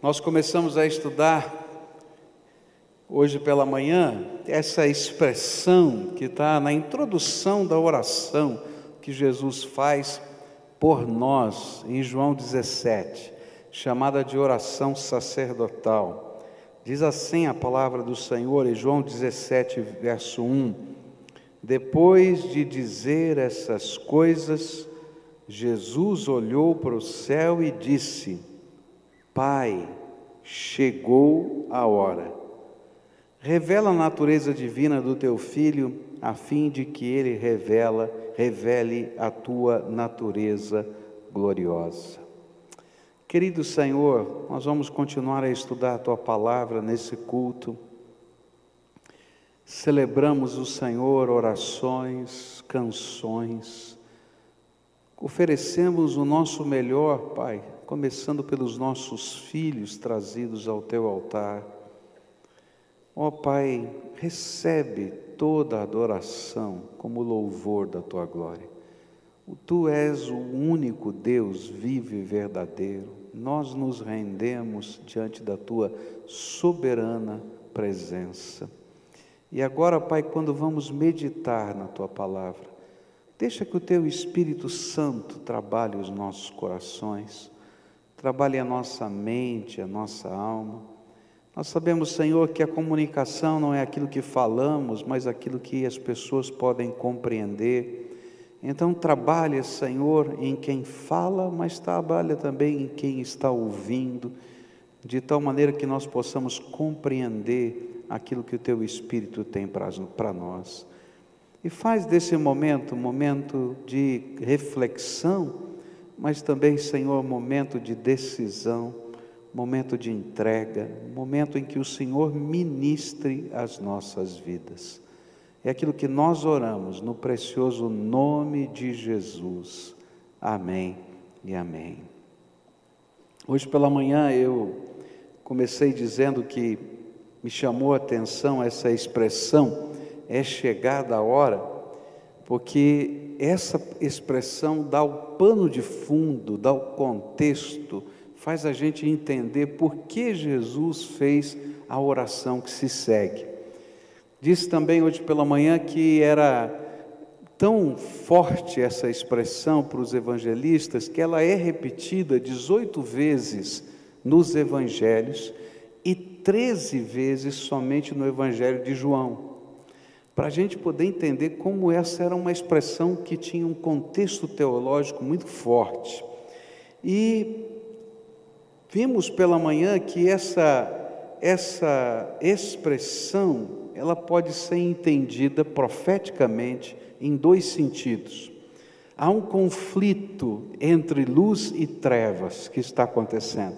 Nós começamos a estudar hoje pela manhã essa expressão que está na introdução da oração que Jesus faz por nós em João 17, chamada de oração sacerdotal. Diz assim a palavra do Senhor em João 17, verso 1: Depois de dizer essas coisas, Jesus olhou para o céu e disse: Pai, chegou a hora. Revela a natureza divina do teu Filho, a fim de que ele revele a tua natureza gloriosa. Querido Senhor, nós vamos continuar a estudar a tua palavra nesse culto. Celebramos o Senhor, orações, canções. Oferecemos o nosso melhor, Pai, começando pelos nossos filhos trazidos ao teu altar. Ó Pai, recebe toda a adoração como louvor da tua glória. Tu és o único Deus vivo e verdadeiro. Nós nos rendemos diante da tua soberana presença. E agora, Pai, quando vamos meditar na tua palavra, deixa que o teu Espírito Santo trabalhe os nossos corações, trabalhe a nossa mente, a nossa alma. Nós sabemos, Senhor, que a comunicação não é aquilo que falamos, mas aquilo que as pessoas podem compreender. Então trabalha, Senhor, em quem fala, mas trabalha também em quem está ouvindo, de tal maneira que nós possamos compreender aquilo que o teu Espírito tem para nós. E faz desse momento um momento de reflexão, mas também, Senhor, momento de decisão, momento de entrega, momento em que o Senhor ministre as nossas vidas. É aquilo que nós oramos no precioso nome de Jesus. Amém e amém. Hoje pela manhã eu comecei dizendo que me chamou a atenção essa expressão, é chegada a hora, porque essa expressão dá o pano de fundo, dá o contexto, faz a gente entender por que Jesus fez a oração que se segue. Disse também hoje pela manhã que era tão forte essa expressão para os evangelistas, que ela é repetida 18 vezes nos evangelhos e 13 vezes somente no evangelho de João. Para a gente poder entender como essa era uma expressão que tinha um contexto teológico muito forte. E vimos pela manhã que essa expressão, ela pode ser entendida profeticamente em dois sentidos. Há um conflito entre luz e trevas que está acontecendo.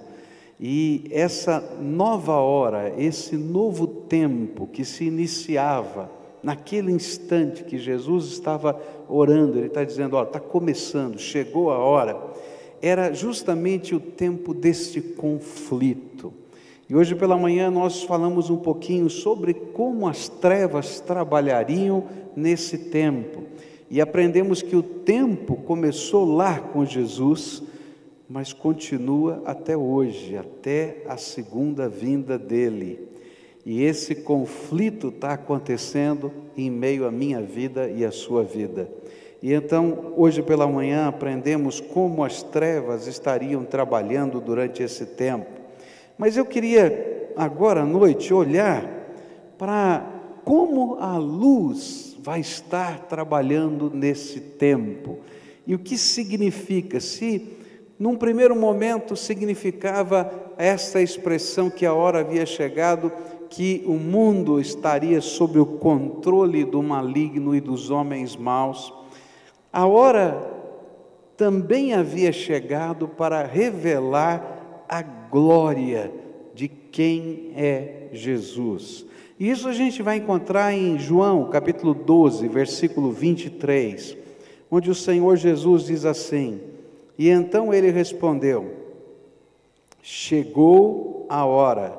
E essa nova hora, esse novo tempo que se iniciava naquele instante que Jesus estava orando, ele está dizendo, está começando, chegou a hora, era justamente o tempo deste conflito. E hoje pela manhã nós falamos um pouquinho sobre como as trevas trabalhariam nesse tempo. E aprendemos que o tempo começou lá com Jesus, mas continua até hoje, até a segunda vinda dele. E esse conflito está acontecendo em meio à minha vida e à sua vida. E então, hoje pela manhã, aprendemos como as trevas estariam trabalhando durante esse tempo. Mas eu queria, agora à noite, olhar para como a luz vai estar trabalhando nesse tempo. E o que significa? Se, num primeiro momento, significava essa expressão que a hora havia chegado, que o mundo estaria sob o controle do maligno e dos homens maus, a hora também havia chegado para revelar a glória de quem é Jesus. E isso a gente vai encontrar em João, capítulo 12, versículo 23, onde o Senhor Jesus diz assim: E então ele respondeu: Chegou a hora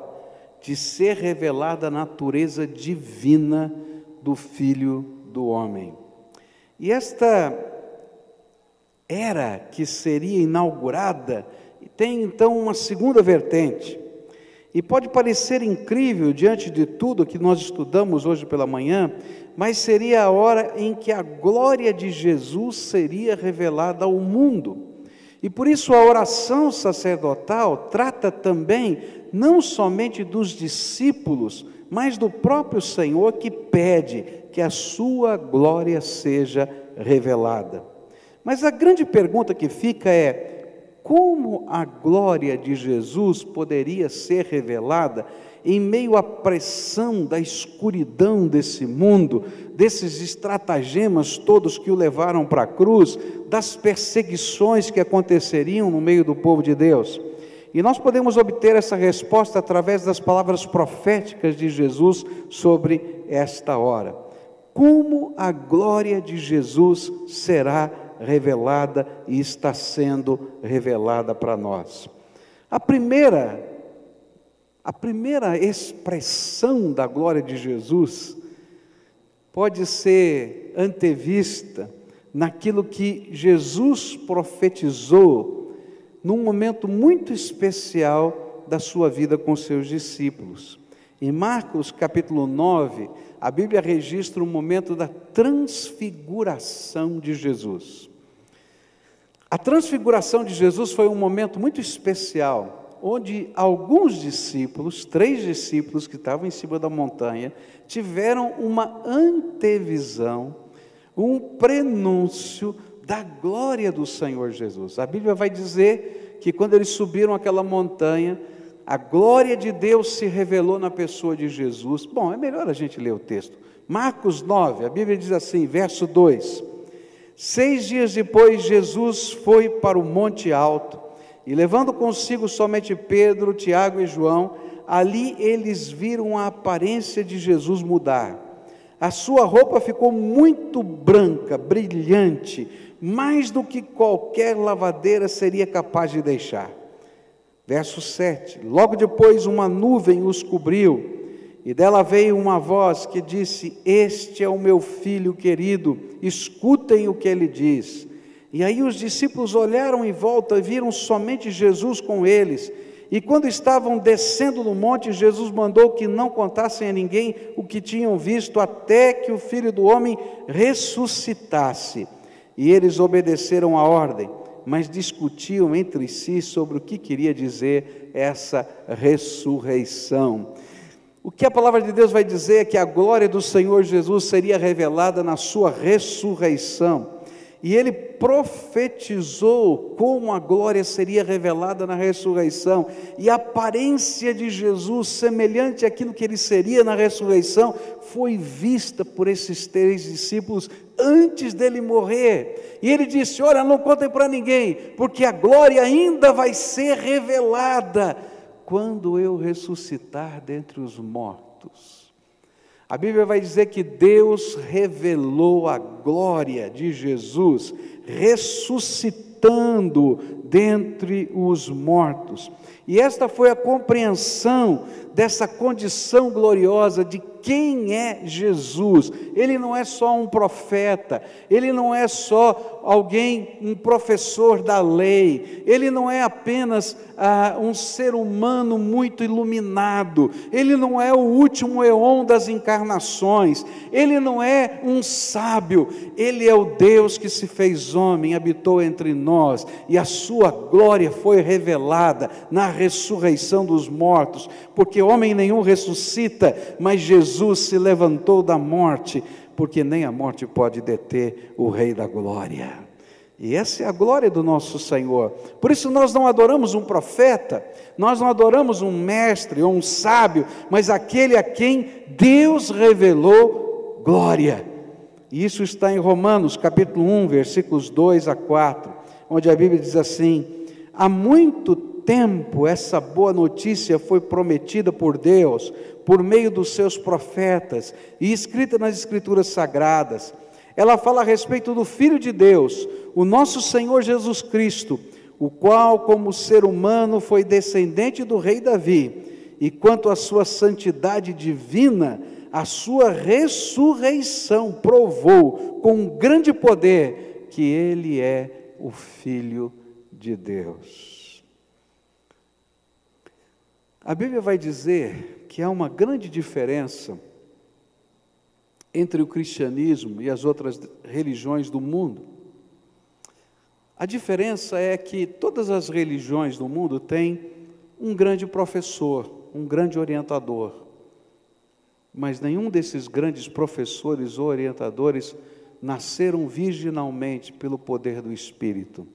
de ser revelada a natureza divina do Filho do Homem. E esta era que seria inaugurada tem então uma segunda vertente. E pode parecer incrível diante de tudo que nós estudamos hoje pela manhã, mas seria a hora em que a glória de Jesus seria revelada ao mundo. E por isso a oração sacerdotal trata também não somente dos discípulos, mas do próprio Senhor, que pede que a sua glória seja revelada. Mas a grande pergunta que fica é: como a glória de Jesus poderia ser revelada em meio à pressão da escuridão desse mundo, desses estratagemas todos que o levaram para a cruz, das perseguições que aconteceriam no meio do povo de Deus? E nós podemos obter essa resposta através das palavras proféticas de Jesus sobre esta hora. Como a glória de Jesus será revelada e está sendo revelada para nós? A primeira expressão da glória de Jesus pode ser antevista naquilo que Jesus profetizou num momento muito especial da sua vida com seus discípulos. Em Marcos capítulo 9, a Bíblia registra um momento da transfiguração de Jesus. A transfiguração de Jesus foi um momento muito especial, onde alguns discípulos, 3 discípulos que estavam em cima da montanha, tiveram uma antevisão, um prenúncio da glória do Senhor Jesus. A Bíblia vai dizer que quando eles subiram aquela montanha, a glória de Deus se revelou na pessoa de Jesus. Bom, é melhor a gente ler o texto. Marcos 9, a Bíblia diz assim, verso 2: 6 dias depois, Jesus foi para o monte alto, e levando consigo somente Pedro, Tiago e João, ali eles viram a aparência de Jesus mudar. A sua roupa ficou muito branca, brilhante, mais do que qualquer lavadeira seria capaz de deixar. Verso 7, logo depois uma nuvem os cobriu, e dela veio uma voz que disse: este é o meu filho querido, escutem o que ele diz. E aí os discípulos olharam em volta e viram somente Jesus com eles. E quando estavam descendo no monte, Jesus mandou que não contassem a ninguém o que tinham visto, até que o Filho do Homem ressuscitasse. E eles obedeceram a ordem, mas discutiam entre si sobre o que queria dizer essa ressurreição. O que a palavra de Deus vai dizer é que a glória do Senhor Jesus seria revelada na sua ressurreição. E ele profetizou como a glória seria revelada na ressurreição. E a aparência de Jesus, semelhante àquilo que ele seria na ressurreição, foi vista por esses 3 discípulos antes dele morrer. E ele disse: olha, não contem para ninguém, porque a glória ainda vai ser revelada quando eu ressuscitar dentre os mortos. A Bíblia vai dizer que Deus revelou a glória de Jesus, ressuscitando dentre os mortos. E esta foi a compreensão dessa condição gloriosa de quem é Jesus. Ele não é só um profeta, ele não é só alguém, um professor da lei, ele não é apenas um ser humano muito iluminado, ele não é o último eon das encarnações, ele não é um sábio, ele é o Deus que se fez homem, habitou entre nós, e a sua glória foi revelada na ressurreição dos mortos, porque homem nenhum ressuscita, mas Jesus se levantou da morte, porque nem a morte pode deter o Rei da glória. E essa é a glória do nosso Senhor. Por isso nós não adoramos um profeta, nós não adoramos um mestre ou um sábio, mas aquele a quem Deus revelou glória. E isso está em Romanos capítulo 1, versículos 2 a 4, onde a Bíblia diz assim: há muito tempo essa boa notícia foi prometida por Deus, por meio dos seus profetas, e escrita nas Escrituras Sagradas. Ela fala a respeito do Filho de Deus, o nosso Senhor Jesus Cristo, o qual, como ser humano, foi descendente do rei Davi, e quanto à sua santidade divina, a sua ressurreição provou com grande poder que ele é o Filho de Deus. A Bíblia vai dizer que há uma grande diferença entre o cristianismo e as outras religiões do mundo. A diferença é que todas as religiões do mundo têm um grande professor, um grande orientador, mas nenhum desses grandes professores ou orientadores nasceram virginalmente pelo poder do Espírito,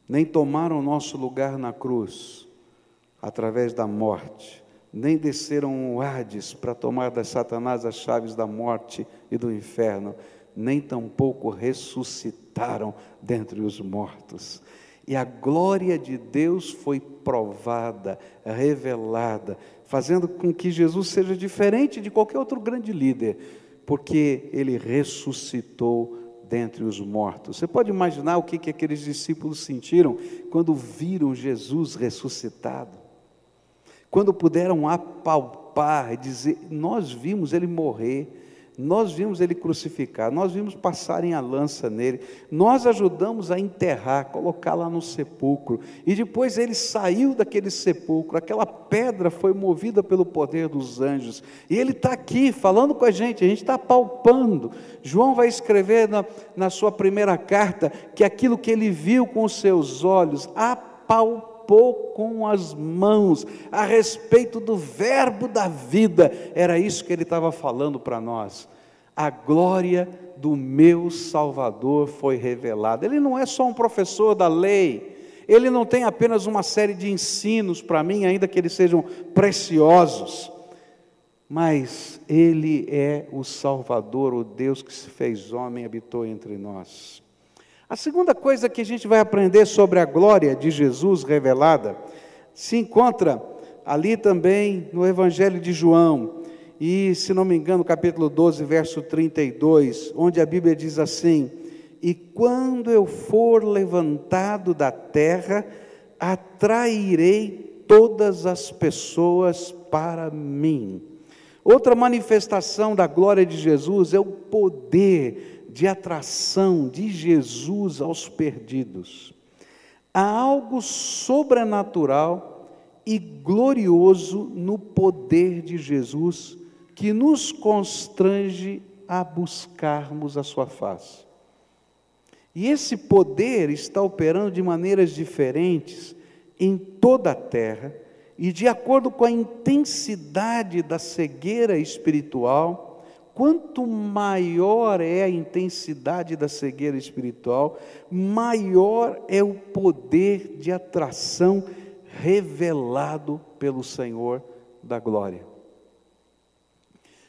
nem tomaram nosso lugar na cruz através da morte, nem desceram o Hades para tomar de Satanás as chaves da morte e do inferno, nem tampouco ressuscitaram dentre os mortos. E a glória de Deus foi provada, revelada, fazendo com que Jesus seja diferente de qualquer outro grande líder, porque ele ressuscitou dentre os mortos. Você pode imaginar o que aqueles discípulos sentiram quando viram Jesus ressuscitado? Quando puderam apalpar e dizer, nós vimos ele morrer, nós vimos ele crucificar, nós vimos passarem a lança nele, nós ajudamos a enterrar, colocar lá no sepulcro, e depois ele saiu daquele sepulcro, aquela pedra foi movida pelo poder dos anjos, e ele está aqui falando com a gente está apalpando. João vai escrever na sua primeira carta, que aquilo que ele viu com os seus olhos, apalpou com as mãos, a respeito do verbo da vida, era isso que ele estava falando para nós. A glória do meu Salvador foi revelada. Ele não é só um professor da lei, ele não tem apenas uma série de ensinos para mim, ainda que eles sejam preciosos, mas ele é o Salvador, o Deus que se fez homem e habitou entre nós. A segunda coisa que a gente vai aprender sobre a glória de Jesus revelada, se encontra ali também no Evangelho de João, e se não me engano, capítulo 12, verso 32, onde a Bíblia diz assim: e quando eu for levantado da terra, atrairei todas as pessoas para mim. Outra manifestação da glória de Jesus é o poder de atração de Jesus aos perdidos. Há algo sobrenatural e glorioso no poder de Jesus que nos constrange a buscarmos a sua face. E esse poder está operando de maneiras diferentes em toda a terra, e de acordo com a intensidade da cegueira espiritual. Quanto maior é a intensidade da cegueira espiritual, maior é o poder de atração revelado pelo Senhor da glória.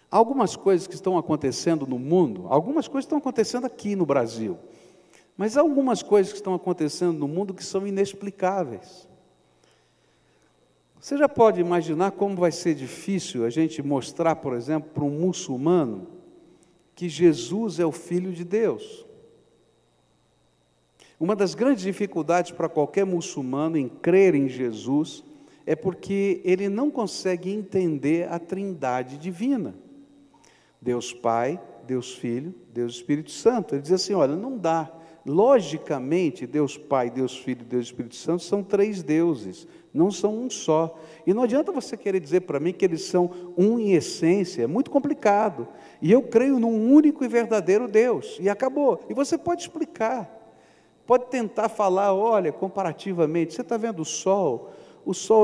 Há algumas coisas que estão acontecendo no mundo, algumas coisas estão acontecendo aqui no Brasil, mas há algumas coisas que estão acontecendo no mundo que são inexplicáveis. Você já pode imaginar como vai ser difícil a gente mostrar, por exemplo, para um muçulmano que Jesus é o Filho de Deus. Uma das grandes dificuldades para qualquer muçulmano em crer em Jesus é porque ele não consegue entender a trindade divina. Deus Pai, Deus Filho, Deus Espírito Santo. Ele diz assim, olha, não dá. Logicamente, Deus Pai, Deus Filho e Deus Espírito Santo são três deuses, não são um só. E não adianta você querer dizer para mim que eles são um em essência, é muito complicado. E eu creio num único e verdadeiro Deus, e acabou. E você pode explicar, pode tentar falar, olha, comparativamente, você está vendo o sol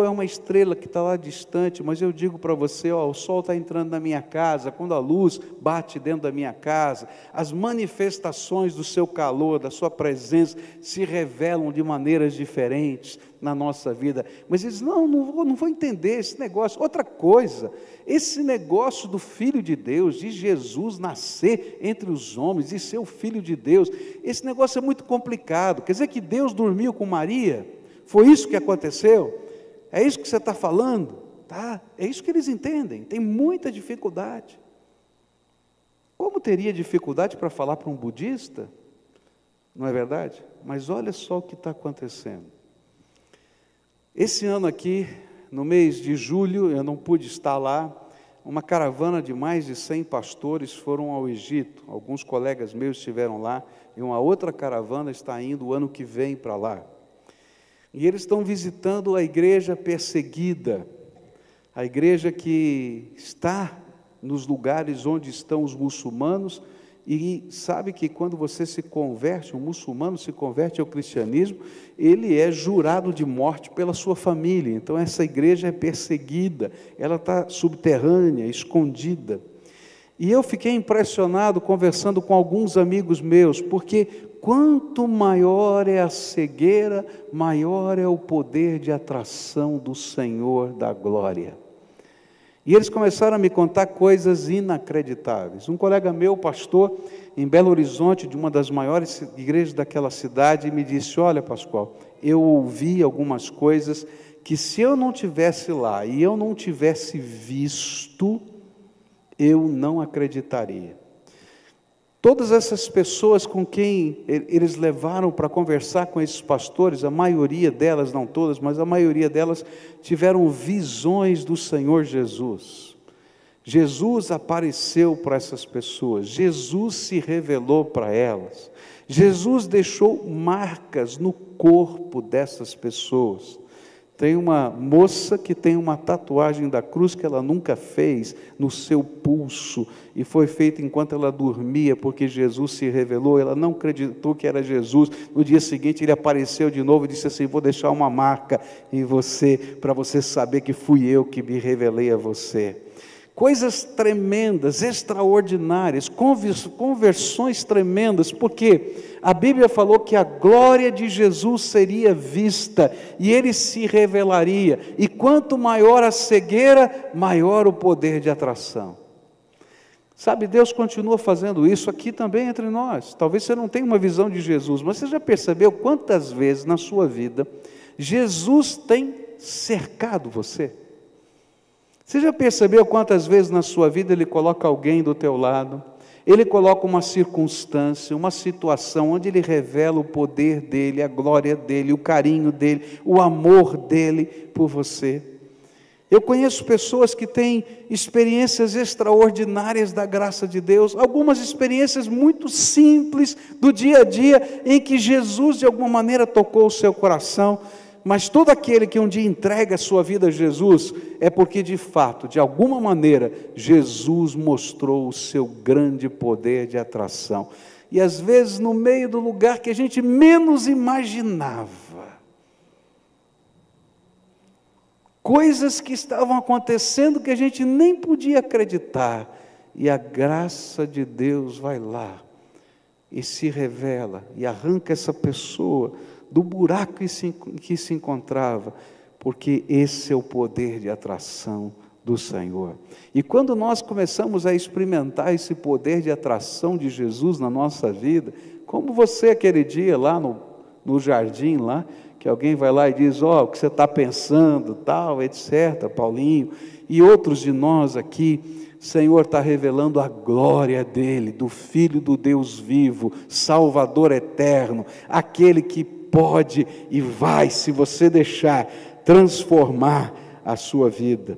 é uma estrela que está lá distante, mas eu digo para você, o sol está entrando na minha casa, quando a luz bate dentro da minha casa, as manifestações do seu calor, da sua presença, se revelam de maneiras diferentes na nossa vida. Mas eles, não vou entender esse negócio. Outra coisa, esse negócio do Filho de Deus, de Jesus nascer entre os homens e ser o Filho de Deus, esse negócio é muito complicado. Quer dizer que Deus dormiu com Maria? Foi isso que aconteceu? É isso que você está falando? Tá? É isso que eles entendem, tem muita dificuldade. Como teria dificuldade para falar para um budista? Não é verdade? Mas olha só o que está acontecendo. Esse ano aqui, no mês de julho, eu não pude estar lá, uma caravana de mais de 100 pastores foram ao Egito. Alguns colegas meus estiveram lá, e uma outra caravana está indo o ano que vem para lá. E eles estão visitando a igreja perseguida A igreja que está nos lugares onde estão os muçulmanos, e sabe que quando você se converte, um muçulmano se converte ao cristianismo, ele é jurado de morte pela sua família. Então essa igreja é perseguida, ela está subterrânea, escondida. E eu fiquei impressionado conversando com alguns amigos meus, porque quanto maior é a cegueira, maior é o poder de atração do Senhor da glória. E eles começaram a me contar coisas inacreditáveis. Um colega meu, pastor, em Belo Horizonte, de uma das maiores igrejas daquela cidade, me disse: olha, Pascoal, eu ouvi algumas coisas que se eu não tivesse lá e eu não tivesse visto, eu não acreditaria. Todas essas pessoas com quem eles levaram para conversar com esses pastores, a maioria delas, não todas, mas a maioria delas tiveram visões do Senhor Jesus. Jesus apareceu para essas pessoas, Jesus se revelou para elas, Jesus deixou marcas no corpo dessas pessoas. Tem uma moça que tem uma tatuagem da cruz que ela nunca fez no seu pulso, e foi feita enquanto ela dormia, porque Jesus se revelou, ela não acreditou que era Jesus. No dia seguinte ele apareceu de novo e disse assim: vou deixar uma marca em você, para você saber que fui eu que me revelei a você. Coisas tremendas, extraordinárias, conversões tremendas, porque a Bíblia falou que a glória de Jesus seria vista, e Ele se revelaria, e quanto maior a cegueira, maior o poder de atração. Sabe, Deus continua fazendo isso aqui também entre nós. Talvez você não tenha uma visão de Jesus, mas você já percebeu quantas vezes na sua vida Jesus tem cercado você? Você já percebeu quantas vezes na sua vida Ele coloca alguém do teu lado, Ele coloca uma circunstância, uma situação, onde Ele revela o poder dEle, a glória dEle, o carinho dEle, o amor dEle por você? Eu conheço pessoas que têm experiências extraordinárias da graça de Deus, algumas experiências muito simples do dia a dia, em que Jesus de alguma maneira tocou o seu coração. Mas todo aquele que um dia entrega a sua vida a Jesus, é porque de fato, de alguma maneira, Jesus mostrou o seu grande poder de atração. E às vezes no meio do lugar que a gente menos imaginava, coisas que estavam acontecendo que a gente nem podia acreditar, e a graça de Deus vai lá e se revela, e arranca essa pessoa do buraco em que se encontrava, porque esse é o poder de atração do Senhor. E quando nós começamos a experimentar esse poder de atração de Jesus na nossa vida, como você aquele dia lá no jardim lá, que alguém vai lá e diz: ó, o que você está pensando, tal, etc, Paulinho, e outros de nós aqui, Senhor está revelando a glória dEle, do Filho do Deus vivo, Salvador eterno, aquele que pode e vai, se você deixar, transformar a sua vida.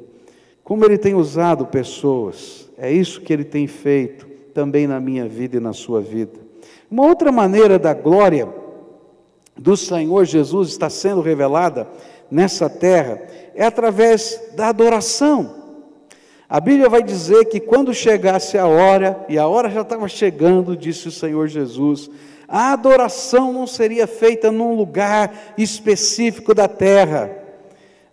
Como Ele tem usado pessoas, é isso que Ele tem feito também na minha vida e na sua vida. Uma outra maneira da glória do Senhor Jesus está sendo revelada nessa terra é através da adoração. A Bíblia vai dizer que quando chegasse a hora, e a hora já estava chegando, disse o Senhor Jesus, a adoração não seria feita num lugar específico da terra,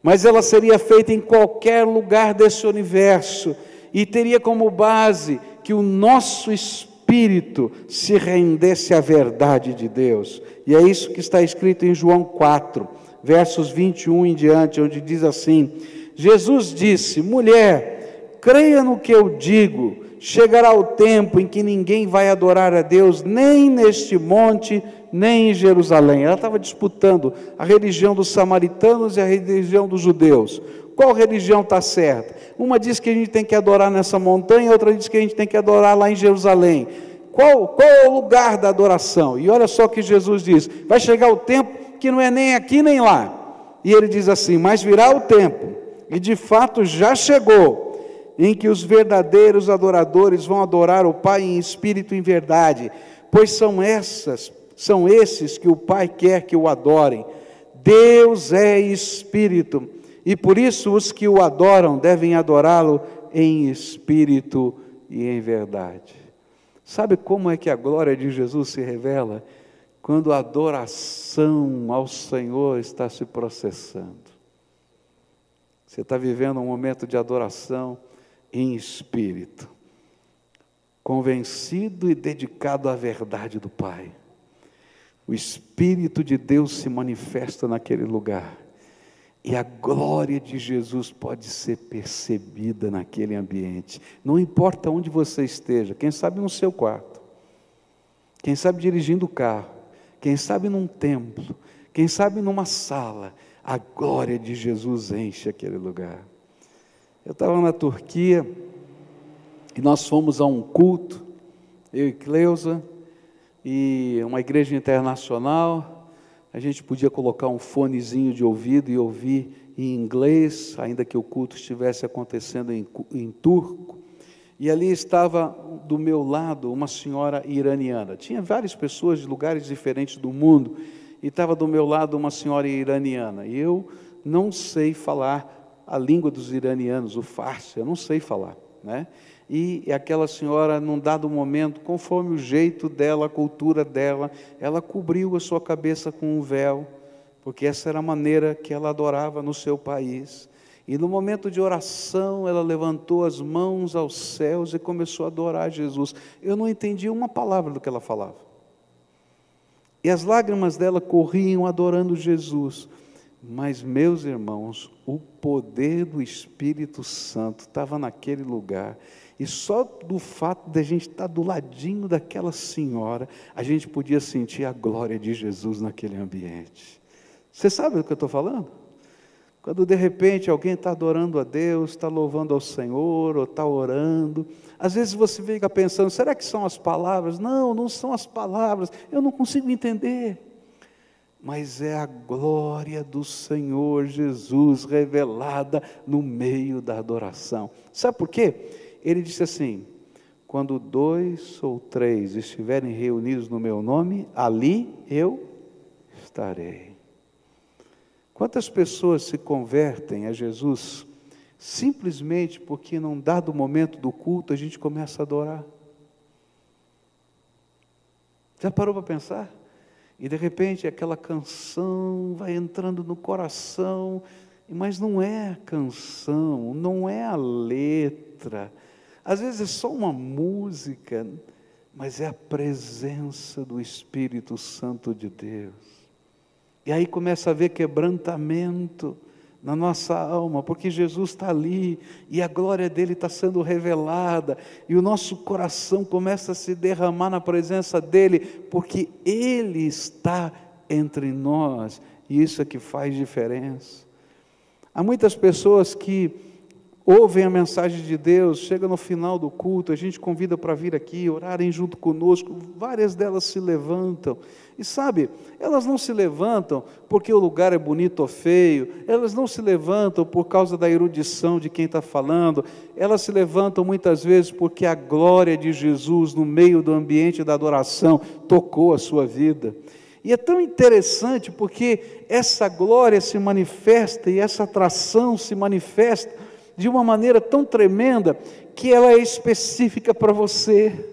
mas ela seria feita em qualquer lugar desse universo, e teria como base que o nosso espírito se rendesse à verdade de Deus. E é isso que está escrito em João 4, versos 21 em diante, onde diz assim: Jesus disse: mulher, creia no que eu digo, chegará o tempo em que ninguém vai adorar a Deus, nem neste monte, nem em Jerusalém. Ela estava disputando a religião dos samaritanos e a religião dos judeus. Qual religião está certa? Uma diz que a gente tem que adorar nessa montanha, outra diz que a gente tem que adorar lá em Jerusalém. Qual é o lugar da adoração? E olha só o que Jesus diz: vai chegar o tempo que não é nem aqui nem lá. E ele diz assim: mas virá o tempo, e de fato já chegou, em que os verdadeiros adoradores vão adorar o Pai em espírito e em verdade, pois são esses que o Pai quer que o adorem. Deus é espírito, e por isso os que o adoram devem adorá-lo em espírito e em verdade. Sabe como é que a glória de Jesus se revela? Quando a adoração ao Senhor está se processando. Você está vivendo um momento de adoração em espírito, convencido e dedicado à verdade do Pai. O Espírito de Deus se manifesta naquele lugar, e a glória de Jesus pode ser percebida naquele ambiente. Não importa onde você esteja, quem sabe no seu quarto, quem sabe dirigindo o carro, quem sabe num templo, quem sabe numa sala, a glória de Jesus enche aquele lugar. Eu estava na Turquia, e nós fomos a um culto, eu e Cleusa, e uma igreja internacional. A gente podia colocar um fonezinho de ouvido e ouvir em inglês, ainda que o culto estivesse acontecendo em turco. E ali estava do meu lado uma senhora iraniana. Tinha várias pessoas de lugares diferentes do mundo, e estava do meu lado uma senhora iraniana. E eu não sei falar a língua dos iranianos, o farsi, eu não sei falar, né? E aquela senhora, num dado momento, conforme o jeito dela, a cultura dela, ela cobriu a sua cabeça com um véu, porque essa era a maneira que ela adorava no seu país. E no momento de oração, ela levantou as mãos aos céus e começou a adorar Jesus. Eu não entendi uma palavra do que ela falava. E as lágrimas dela corriam adorando Jesus. Mas, meus irmãos, o poder do Espírito Santo estava naquele lugar. E só do fato de a gente estar do ladinho daquela senhora, a gente podia sentir a glória de Jesus naquele ambiente. Você sabe do que eu estou falando? Quando de repente alguém está adorando a Deus, está louvando ao Senhor, ou está orando, às vezes você fica pensando, será que são as palavras? Não, não são as palavras, eu não consigo entender. Mas é a glória do Senhor Jesus revelada no meio da adoração. Sabe por quê? Ele disse assim, quando 2 ou 3 estiverem reunidos no meu nome, ali eu estarei. Quantas pessoas se convertem a Jesus simplesmente porque num dado momento do culto a gente começa a adorar? Já parou para pensar? E de repente aquela canção vai entrando no coração, mas não é a canção, não é a letra, às vezes é só uma música, mas é a presença do Espírito Santo de Deus. E aí começa a haver quebrantamento na nossa alma, porque Jesus está ali, e a glória dele está sendo revelada, e o nosso coração começa a se derramar na presença dele, porque ele está entre nós, e isso é que faz diferença. Há muitas pessoas que ouvem a mensagem de Deus, chega no final do culto, a gente convida para vir aqui, orarem junto conosco, várias delas se levantam, e sabe, elas não se levantam porque o lugar é bonito ou feio, elas não se levantam por causa da erudição de quem está falando, elas se levantam muitas vezes porque a glória de Jesus no meio do ambiente da adoração tocou a sua vida. E é tão interessante porque essa glória se manifesta e essa atração se manifesta de uma maneira tão tremenda que ela é específica para você.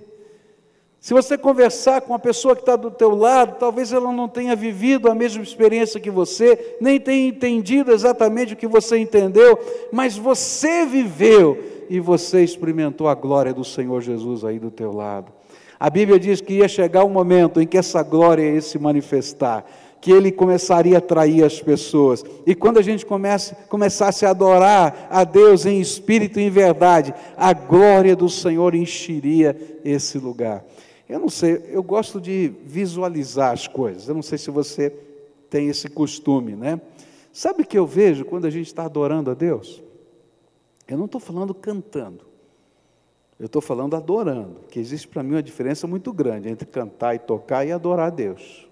Se você conversar com a pessoa que está do teu lado, talvez ela não tenha vivido a mesma experiência que você, nem tenha entendido exatamente o que você entendeu, mas você viveu e você experimentou a glória do Senhor Jesus aí do teu lado. A Bíblia diz que ia chegar um momento em que essa glória ia se manifestar, que ele começaria a atrair as pessoas, e quando a gente começasse a adorar a Deus em espírito e em verdade, a glória do Senhor encheria esse lugar. Eu não sei, eu gosto de visualizar as coisas, eu não sei se você tem esse costume, né? Sabe o que eu vejo quando a gente está adorando a Deus? Eu não estou falando cantando, eu estou falando adorando, que existe para mim uma diferença muito grande entre cantar e tocar e adorar a Deus.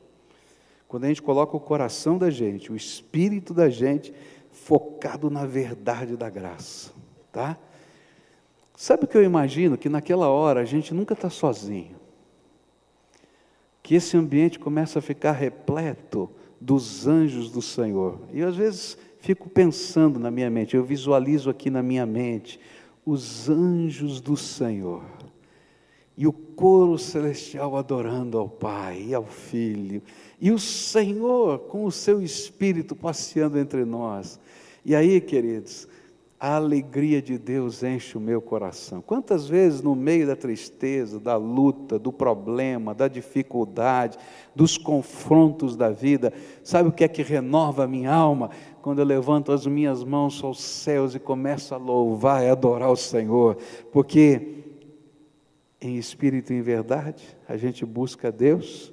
Quando a gente coloca o coração da gente, o espírito da gente, focado na verdade da graça, tá? Sabe o que eu imagino? Que naquela hora a gente nunca está sozinho, que esse ambiente começa a ficar repleto dos anjos do Senhor, e às vezes fico pensando na minha mente, eu visualizo aqui na minha mente os anjos do Senhor e o coro celestial adorando ao Pai e ao Filho, e o Senhor com o seu Espírito passeando entre nós. E aí, queridos, a alegria de Deus enche o meu coração. Quantas vezes no meio da tristeza, da luta, do problema, da dificuldade, dos confrontos da vida, sabe o que é que renova a minha alma? Quando eu levanto as minhas mãos aos céus e começo a louvar e adorar o Senhor, porque em espírito e em verdade a gente busca Deus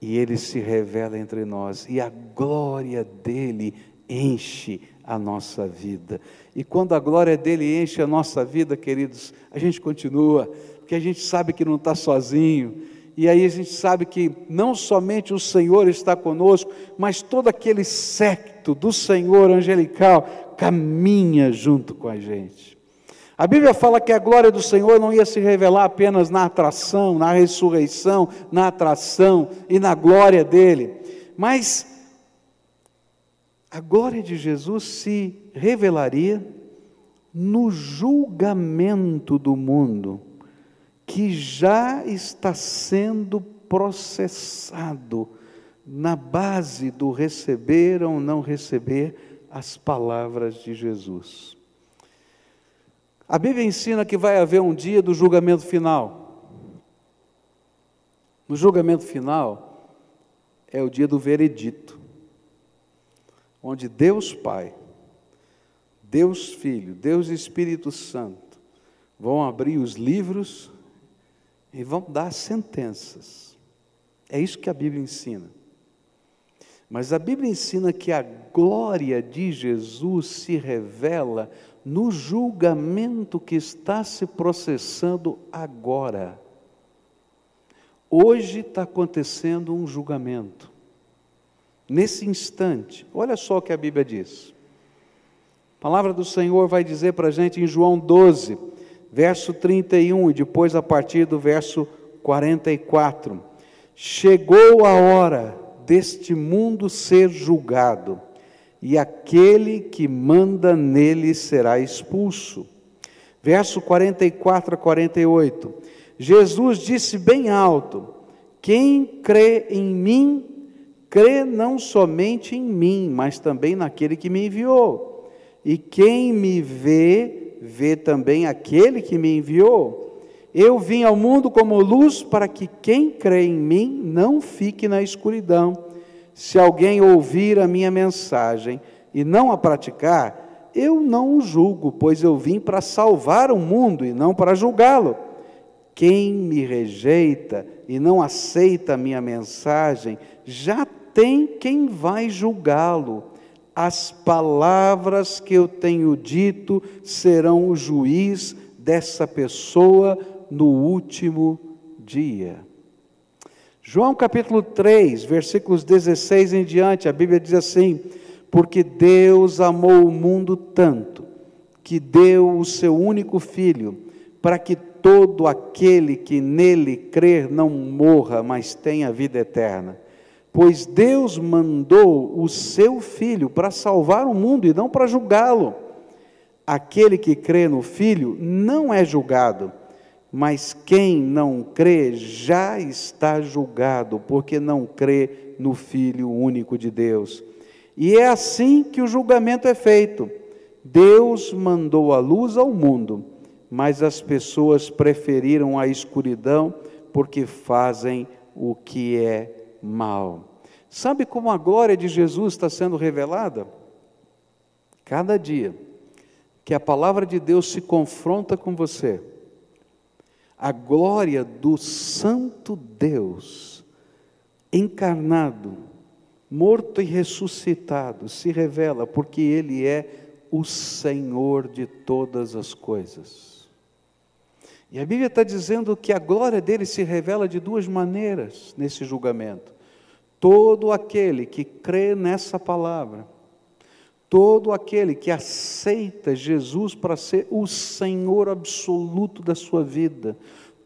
e Ele se revela entre nós, e a glória dEle enche a nossa vida. E quando a glória dEle enche a nossa vida, queridos, a gente continua, porque a gente sabe que não está sozinho, e aí a gente sabe que não somente o Senhor está conosco, mas todo aquele séquito do Senhor angelical caminha junto com a gente. A Bíblia fala que a glória do Senhor não ia se revelar apenas na atração, na ressurreição, na atração e na glória dEle, mas a glória de Jesus se revelaria no julgamento do mundo, que já está sendo processado na base do receber ou não receber as palavras de Jesus. A Bíblia ensina que vai haver um dia do julgamento final. No julgamento final é o dia do veredito, onde Deus Pai, Deus Filho, Deus Espírito Santo vão abrir os livros e vão dar sentenças. É isso que a Bíblia ensina. Mas a Bíblia ensina que a glória de Jesus se revela no julgamento que está se processando agora. Hoje está acontecendo um julgamento. Nesse instante, olha só o que a Bíblia diz. A palavra do Senhor vai dizer para a gente em João 12, verso 31, e depois a partir do verso 44. Chegou a hora deste mundo ser julgado, e aquele que manda nele será expulso. Verso 44 a 48. Jesus disse bem alto: quem crê em mim, crê não somente em mim, mas também naquele que me enviou. E quem me vê, vê também aquele que me enviou. Eu vim ao mundo como luz para que quem crê em mim não fique na escuridão. Se alguém ouvir a minha mensagem e não a praticar, eu não o julgo, pois eu vim para salvar o mundo e não para julgá-lo. Quem me rejeita e não aceita a minha mensagem, já tem quem vai julgá-lo. As palavras que eu tenho dito serão o juiz dessa pessoa no último dia. João capítulo 3, versículos 16 em diante, a Bíblia diz assim: porque Deus amou o mundo tanto, que deu o seu único Filho, para que todo aquele que nele crer não morra, mas tenha vida eterna. Pois Deus mandou o seu Filho para salvar o mundo e não para julgá-lo. Aquele que crê no Filho não é julgado, mas quem não crê já está julgado, porque não crê no Filho único de Deus. E é assim que o julgamento é feito. Deus mandou a luz ao mundo, mas as pessoas preferiram a escuridão, porque fazem o que é mal. Sabe como a glória de Jesus está sendo revelada? Cada dia que a palavra de Deus se confronta com você, a glória do Santo Deus, encarnado, morto e ressuscitado, se revela, porque Ele é o Senhor de todas as coisas. E a Bíblia está dizendo que a glória dele se revela de duas maneiras nesse julgamento. Todo aquele que crê nessa palavra, todo aquele que aceita Jesus para ser o Senhor absoluto da sua vida,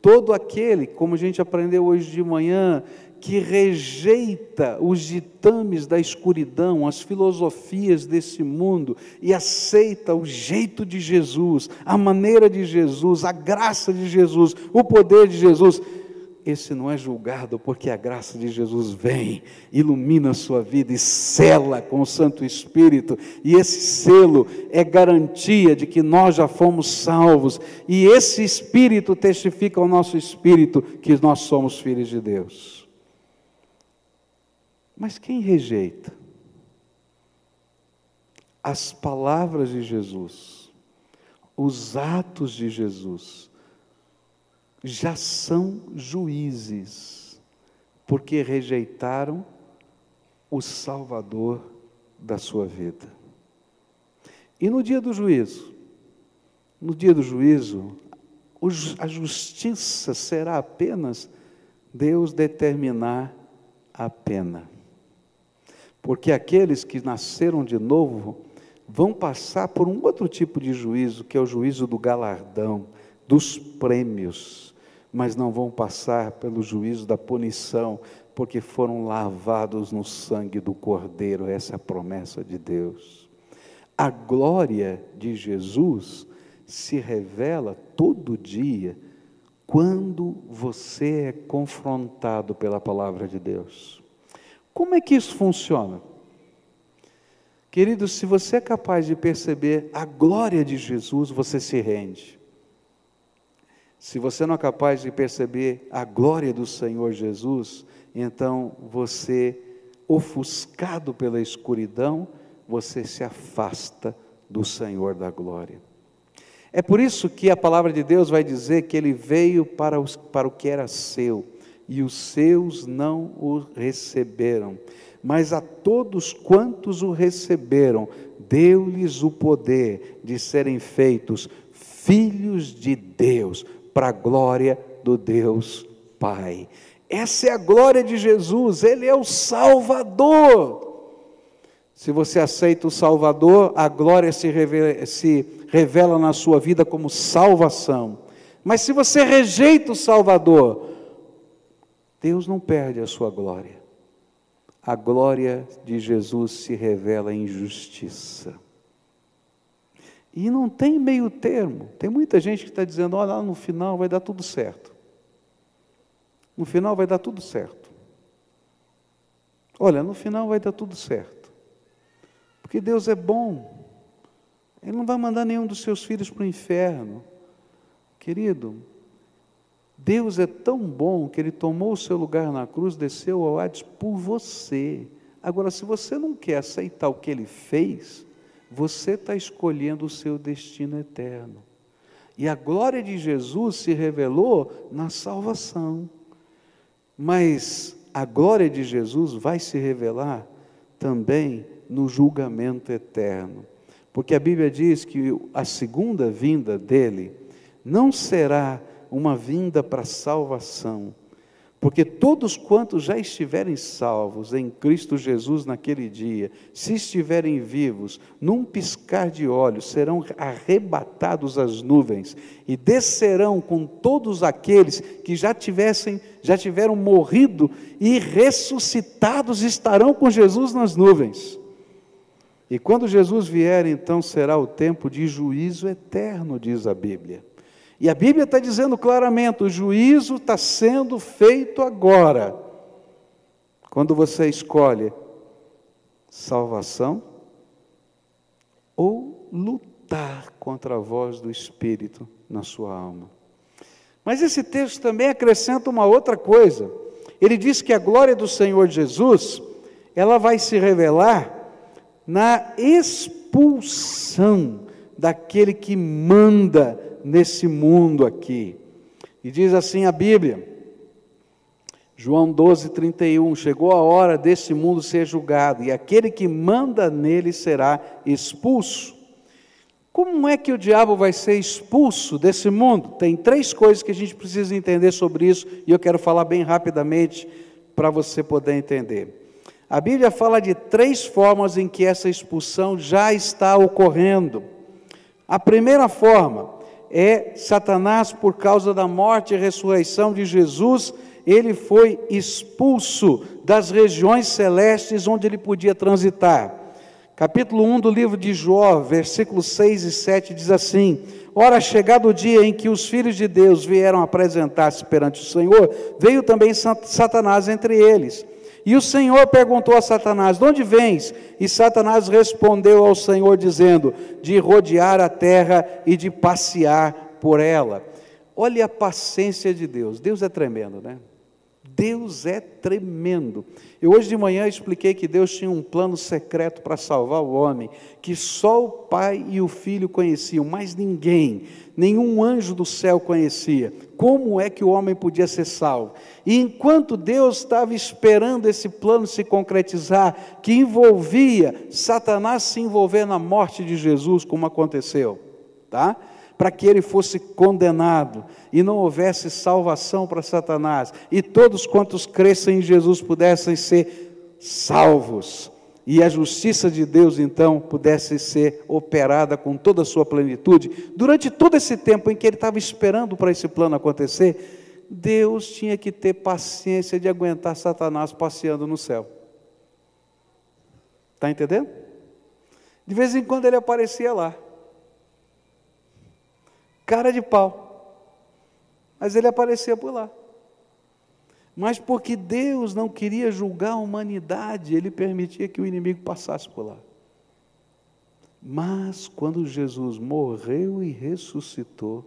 todo aquele, como a gente aprendeu hoje de manhã, que rejeita os ditames da escuridão, as filosofias desse mundo, e aceita o jeito de Jesus, a maneira de Jesus, a graça de Jesus, o poder de Jesus, esse não é julgado, porque a graça de Jesus vem, ilumina a sua vida e sela com o Santo Espírito, e esse selo é garantia de que nós já fomos salvos, e esse Espírito testifica ao nosso espírito que nós somos filhos de Deus. Mas quem rejeita as palavras de Jesus, os atos de Jesus, já são juízes, porque rejeitaram o Salvador da sua vida. E no dia do juízo, a justiça será apenas Deus determinar a pena. Porque aqueles que nasceram de novo vão passar por um outro tipo de juízo, que é o juízo do galardão, dos prêmios, mas não vão passar pelo juízo da punição, porque foram lavados no sangue do Cordeiro. Essa é a promessa de Deus. A glória de Jesus se revela todo dia, quando você é confrontado pela palavra de Deus. Como é que isso funciona? Querido, se você é capaz de perceber a glória de Jesus, você se rende. Se você não é capaz de perceber a glória do Senhor Jesus, então você, ofuscado pela escuridão, você se afasta do Senhor da glória. É por isso que a palavra de Deus vai dizer que Ele veio para o que era seu, e os seus não o receberam. Mas a todos quantos o receberam, deu-lhes o poder de serem feitos filhos de Deus, para a glória do Deus Pai. Essa é a glória de Jesus, Ele é o Salvador. Se você aceita o Salvador, a glória se revela na sua vida como salvação. Mas se você rejeita o Salvador, Deus não perde a sua glória. A glória de Jesus se revela em justiça. E não tem meio termo. Tem muita gente que está dizendo, olha, no final vai dar tudo certo. No final vai dar tudo certo. Olha, no final vai dar tudo certo. Porque Deus é bom. Ele não vai mandar nenhum dos seus filhos para o inferno. Querido, Deus é tão bom que Ele tomou o seu lugar na cruz, desceu ao Hades por você. Agora, se você não quer aceitar o que Ele fez, você está escolhendo o seu destino eterno. E a glória de Jesus se revelou na salvação. Mas a glória de Jesus vai se revelar também no julgamento eterno. Porque a Bíblia diz que a segunda vinda dele não será uma vinda para salvação, porque todos quantos já estiverem salvos em Cristo Jesus naquele dia, se estiverem vivos, num piscar de olhos, serão arrebatados às nuvens, e descerão com todos aqueles que já tiveram morrido, e ressuscitados estarão com Jesus nas nuvens. E quando Jesus vier, então será o tempo de juízo eterno, diz a Bíblia. E a Bíblia está dizendo claramente, o juízo está sendo feito agora. Quando você escolhe salvação ou lutar contra a voz do Espírito na sua alma. Mas esse texto também acrescenta uma outra coisa. Ele diz que a glória do Senhor Jesus, ela vai se revelar na expulsão daquele que manda nesse mundo aqui. E diz assim a Bíblia, João 12:31, chegou a hora desse mundo ser julgado, e aquele que manda nele será expulso. Como é que o diabo vai ser expulso desse mundo? Tem 3 coisas que a gente precisa entender sobre isso, e eu quero falar bem rapidamente para você poder entender. A Bíblia fala de 3 formas em que essa expulsão já está ocorrendo. A primeira forma é Satanás, por causa da morte e ressurreição de Jesus, ele foi expulso das regiões celestes onde ele podia transitar. Capítulo 1 do livro de Jó, versículos 6 e 7 diz assim: ora, chegado o dia em que os filhos de Deus vieram apresentar-se perante o Senhor, veio também Satanás entre eles. E o Senhor perguntou a Satanás: de onde vens? E Satanás respondeu ao Senhor dizendo: de rodear a terra e de passear por ela. Olha a paciência de Deus. Deus é tremendo, né? Deus é tremendo. Eu hoje de manhã expliquei que Deus tinha um plano secreto para salvar o homem, que só o Pai e o Filho conheciam, mas ninguém, nenhum anjo do céu conhecia. Como é que o homem podia ser salvo? E enquanto Deus estava esperando esse plano se concretizar, que envolvia Satanás se envolver na morte de Jesus, como aconteceu, tá? Para que ele fosse condenado e não houvesse salvação para Satanás, e todos quantos crescem em Jesus pudessem ser salvos, e a justiça de Deus então pudesse ser operada com toda a sua plenitude. Durante todo esse tempo em que ele estava esperando para esse plano acontecer, Deus tinha que ter paciência de aguentar Satanás passeando no céu. Está entendendo? De vez em quando ele aparecia lá, cara de pau, mas ele aparecia por lá. Mas porque Deus não queria julgar a humanidade, ele permitia que o inimigo passasse por lá. Mas quando Jesus morreu e ressuscitou,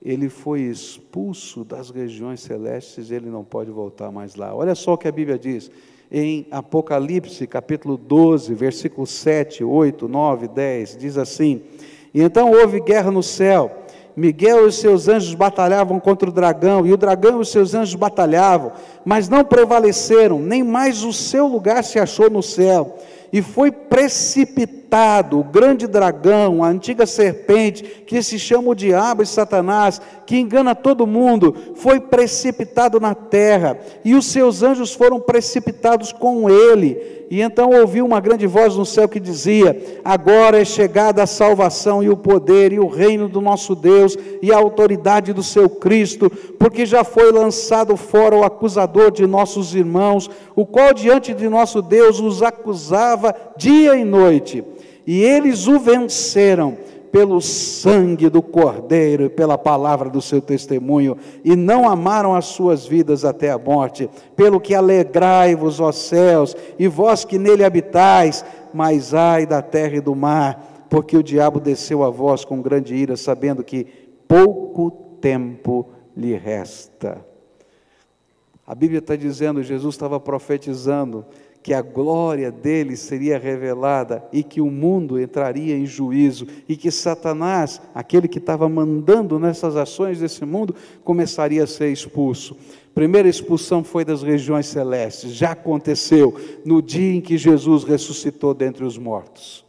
ele foi expulso das regiões celestes, ele não pode voltar mais lá. Olha só o que a Bíblia diz em Apocalipse capítulo 12, versículos 7, 8, 9, 10, diz assim: e então houve guerra no céu, Miguel e os seus anjos batalhavam contra o dragão, e o dragão e os seus anjos batalhavam, mas não prevaleceram, nem mais o seu lugar se achou no céu. E foi precipitado o grande dragão, a antiga serpente, que se chama o diabo e Satanás, que engana todo mundo, foi precipitado na terra, e os seus anjos foram precipitados com ele. E então ouviu uma grande voz no céu que dizia: agora é chegada a salvação e o poder e o reino do nosso Deus e a autoridade do seu Cristo, porque já foi lançado fora o acusador de nossos irmãos, o qual diante de nosso Deus os acusava dia e noite, e eles o venceram pelo sangue do Cordeiro e pela palavra do seu testemunho, e não amaram as suas vidas até a morte. Pelo que alegrai-vos, ó céus, e vós que nele habitais, mas ai da terra e do mar, porque o diabo desceu a vós com grande ira, sabendo que pouco tempo lhe resta. A Bíblia está dizendo, Jesus estava profetizando que a glória dele seria revelada e que o mundo entraria em juízo e que Satanás, aquele que estava mandando nessas ações desse mundo, começaria a ser expulso. Primeira expulsão foi das regiões celestes, já aconteceu no dia em que Jesus ressuscitou dentre os mortos.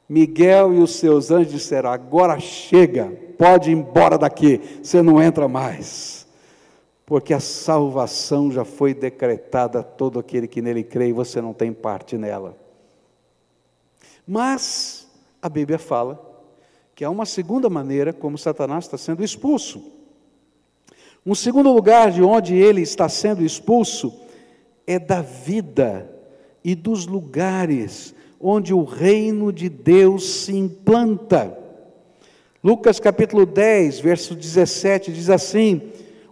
Miguel e os seus anjos disseram: agora chega, pode ir embora daqui, você não entra mais. Porque a salvação já foi decretada a todo aquele que nele crê, e você não tem parte nela. Mas a Bíblia fala que há uma segunda maneira como Satanás está sendo expulso. Um segundo lugar de onde ele está sendo expulso é da vida e dos lugares onde o reino de Deus se implanta. Lucas capítulo 10, verso 17 diz assim: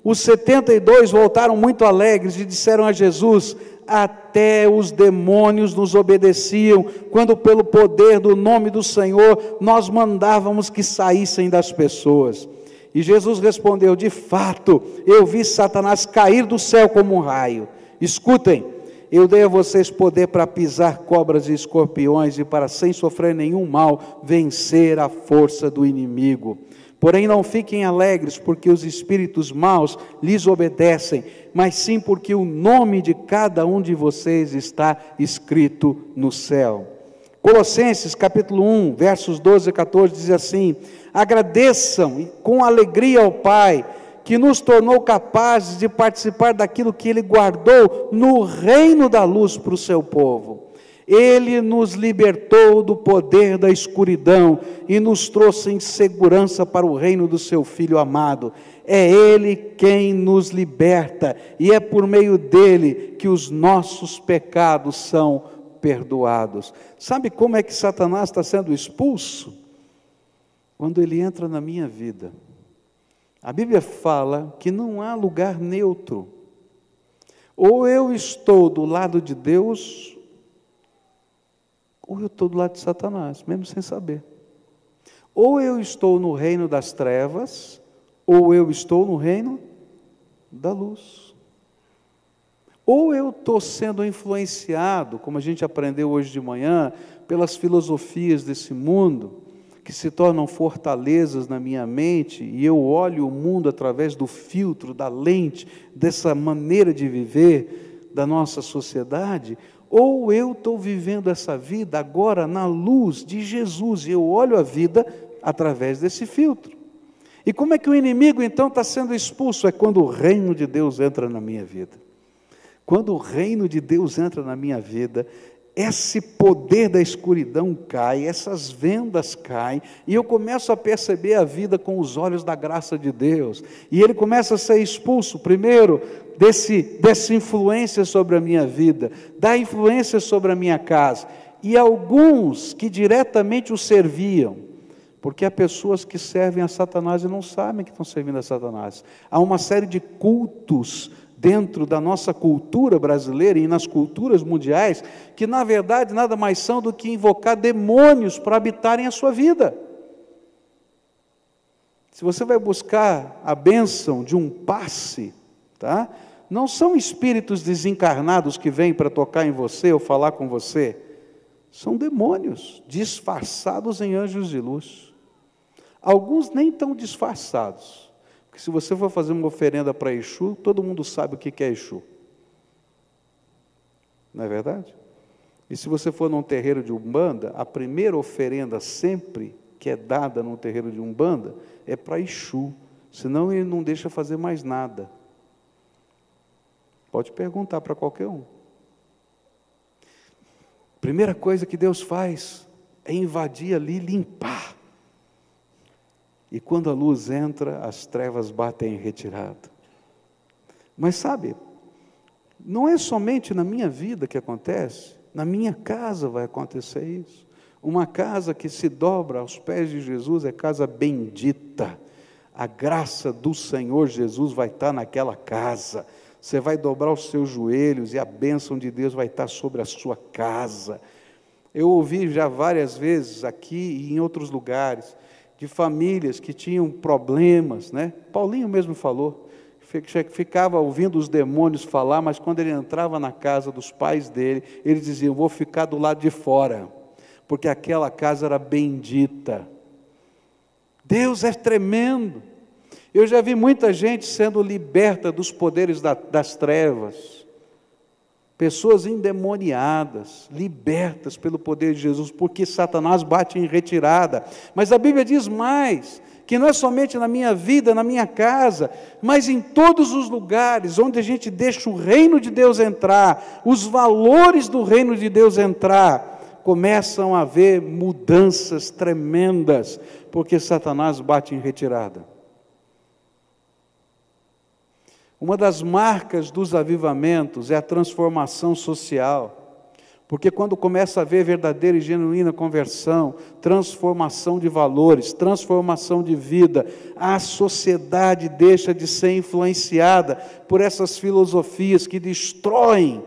os 72 voltaram muito alegres e disseram a Jesus: até os demônios nos obedeciam, quando pelo poder do nome do Senhor, nós mandávamos que saíssem das pessoas. E Jesus respondeu: de fato, eu vi Satanás cair do céu como um raio. Escutem, eu dei a vocês poder para pisar cobras e escorpiões, e para, sem sofrer nenhum mal, vencer a força do inimigo. Porém não fiquem alegres porque os espíritos maus lhes obedecem, mas sim porque o nome de cada um de vocês está escrito no céu. Colossenses capítulo 1, versos 12 e 14 diz assim: agradeçam com alegria ao Pai, que nos tornou capazes de participar daquilo que Ele guardou no reino da luz para o seu povo. Ele nos libertou do poder da escuridão e nos trouxe em segurança para o reino do seu Filho amado. É Ele quem nos liberta, e é por meio dele que os nossos pecados são perdoados. Sabe como é que Satanás está sendo expulso? Quando ele entra na minha vida. A Bíblia fala que não há lugar neutro. Ou eu estou do lado de Deus, ou eu estou do lado de Satanás, mesmo sem saber. Ou eu estou no reino das trevas, ou eu estou no reino da luz. Ou eu estou sendo influenciado, como a gente aprendeu hoje de manhã, pelas filosofias desse mundo, que se tornam fortalezas na minha mente, e eu olho o mundo através do filtro, da lente, dessa maneira de viver da nossa sociedade, ou eu estou vivendo essa vida agora na luz de Jesus, e eu olho a vida através desse filtro. E como é que o inimigo então está sendo expulso? É quando o reino de Deus entra na minha vida. Quando o reino de Deus entra na minha vida, esse poder da escuridão cai, essas vendas caem, e eu começo a perceber a vida com os olhos da graça de Deus, e ele começa a ser expulso, primeiro, dessa influência sobre a minha vida, da influência sobre a minha casa, e alguns que diretamente o serviam, porque há pessoas que servem a Satanás e não sabem que estão servindo a Satanás. Há uma série de cultos dentro da nossa cultura brasileira e nas culturas mundiais, que na verdade nada mais são do que invocar demônios para habitarem a sua vida. Se você vai buscar a bênção de um passe, tá? Não são espíritos desencarnados que vêm para tocar em você ou falar com você, são demônios disfarçados em anjos de luz. Alguns nem tão disfarçados, porque se você for fazer uma oferenda para Exu, todo mundo sabe o que é Exu. Não é verdade? E se você for num terreiro de Umbanda, a primeira oferenda sempre que é dada num terreiro de Umbanda é para Exu, senão ele não deixa fazer mais nada. Pode perguntar para qualquer um. Primeira coisa que Deus faz é invadir ali, limpar. E quando a luz entra, as trevas batem em retirada. Mas sabe, não é somente na minha vida que acontece, na minha casa vai acontecer isso. Uma casa que se dobra aos pés de Jesus é casa bendita. A graça do Senhor Jesus vai estar naquela casa. Você vai dobrar os seus joelhos e a bênção de Deus vai estar sobre a sua casa. Eu ouvi já várias vezes aqui e em outros lugares, de famílias que tinham problemas, né? Paulinho mesmo falou, ficava ouvindo os demônios falar, mas quando ele entrava na casa dos pais dele, eles diziam, vou ficar do lado de fora, porque aquela casa era bendita. Deus é tremendo. Eu já vi muita gente sendo liberta dos poderes das trevas, pessoas endemoniadas, libertas pelo poder de Jesus, porque Satanás bate em retirada. Mas a Bíblia diz mais, que não é somente na minha vida, na minha casa, mas em todos os lugares onde a gente deixa o reino de Deus entrar, os valores do reino de Deus entrar, começam a haver mudanças tremendas, porque Satanás bate em retirada. Uma das marcas dos avivamentos é a transformação social, porque quando começa a haver verdadeira e genuína conversão, transformação de valores, transformação de vida, a sociedade deixa de ser influenciada por essas filosofias que destroem